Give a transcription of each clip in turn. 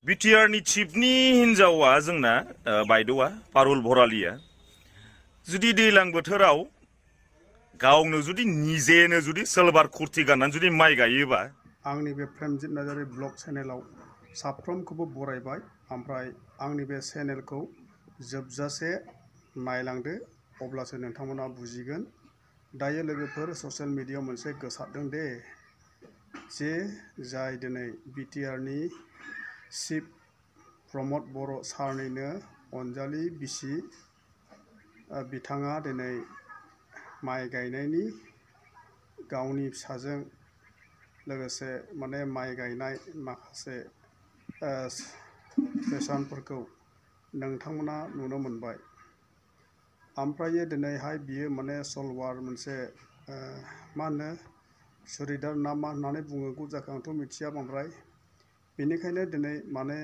BTR नि चिफनि हिनजावा जोंना बायद'आ पारुल भरालिया जुदि दैलां बोथोराव गावनो जुदि निजेनो जुदि सलवार कुर्ति गाननानै जुदि माइ गायोबा आंनि बे प्रेमजित नार्जारी ब्लग चेनेलाव साफ्रोमखौबो बरायबाय ओमफ्राय आंनि बे चेनेलखौ जोबजासे नायलांदो अब्लासो नोंथांमोना बुजिगोन। दायो लोगोफोर ससियेल मिडियायाव मोनसे गोसारदों दे जे जाय दिनै बिटिआर नि चिफ प्रमद बर' सारनिनो अनजालि बिसि बिथाङा दिनै माइ गायनायनि गावनि फिसाजों लोगोसे माने माइ गायनाय माखासे सेसनफोरखौ नोंथांमोना नुनो मोनबाय। ओमफ्राय दिनैहाय बियो माने सलवार मोनसे मा होनो सुरिदार ना मा होननानै बुङो गुजाखौ आंथ' मिथिया बांद्राय। बेनिखायनो दिनै माने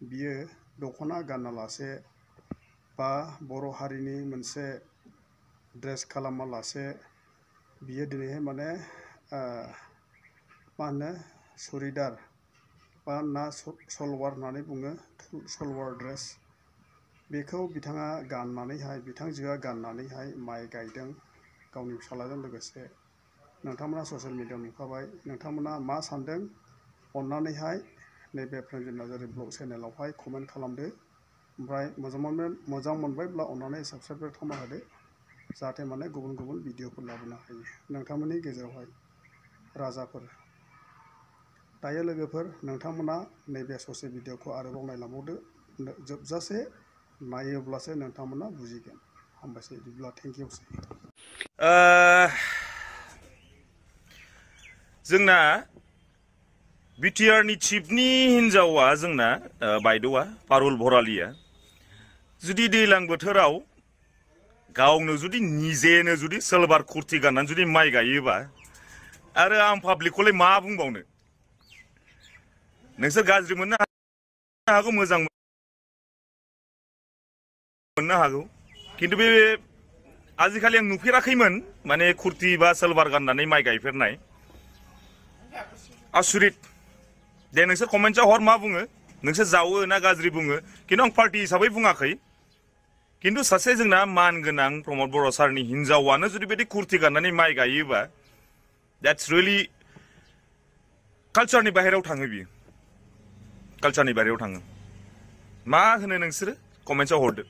बियो दख'ना गानालासे बा बर' हारिनि मोनसे ड्रेस खालामालासे बियो दिनैहाय माने मा होनो सुरिदार बा ना सलवार होननानै बुङो सलवार ड्रेस बेखौ बिथाङा गाननानैहाय बिथांजोआ गाननानैहाय माइ गायदों गावनि फिसाज्लाजों लोगोसे। नोंथांमोना ससियेल मिडियायाव नुखाबाय। नोंथांमोना मा सानदों अन्नानैहाय नैबे प्रेमजित नार्जारी ब्लग चेनेलावहाय कमेन्ट खालामदो। ओमफ्राय मोजां मोनबायब्ला अन्नानै साबस्क्राइब खालामना होदो जाहाथे माने गुबुन गुबुन भिडिअफोर लाबोनो हायो नोंथांमोननि गेजेरावहाय राजाफोर। दायो लोगोफोर नोंथांमोना नैबे ससे भिडिअखौ आरोबाव नायलांबावदो जोबजासे नायोब्लासो नोंथांमोना बुजिगोन। हामबायसै बिदिब्ला थेंकिउसै। जोंना बिटिआर नि चिफनि हिनजावा जोंना बायद'आ पारुल भरालिया जुदि दैलां बोथोराव गावनो जुदि निजेनो जुदि सलवार कुर्ति गाननानै जुदि माइ गायोबा आरो आं पाब्लिकखौलाय मा बुंबावनो। नोंसोर गाज्रि मोननो हागौ मोजां मोननो हागौ किन्तु बे आजिखालि आं नुफेराखैमोन माने कुर्ति बा सलवार गाननानै माइ गायफेरनाय। आसुरित दे नोंसोर कमेन्टआव हर मा बुङो नोंसोर जावो ना गाज्रि बुङो किन्तु आं पार्टि हिसाबै बुङाखै। किन्तु सासे जोंना मान गोनां प्रमद बर' सारनि हिनजावानो जुदि बिदि कुर्ति गाननानै माइ गायोबा द्याट्स रियेलि कालचारनि बाहेरायाव थाङो बियो कालचारनि बाहेरायाव थाङो। मा होनो नोंसोरो कमेन्टआव हरदो।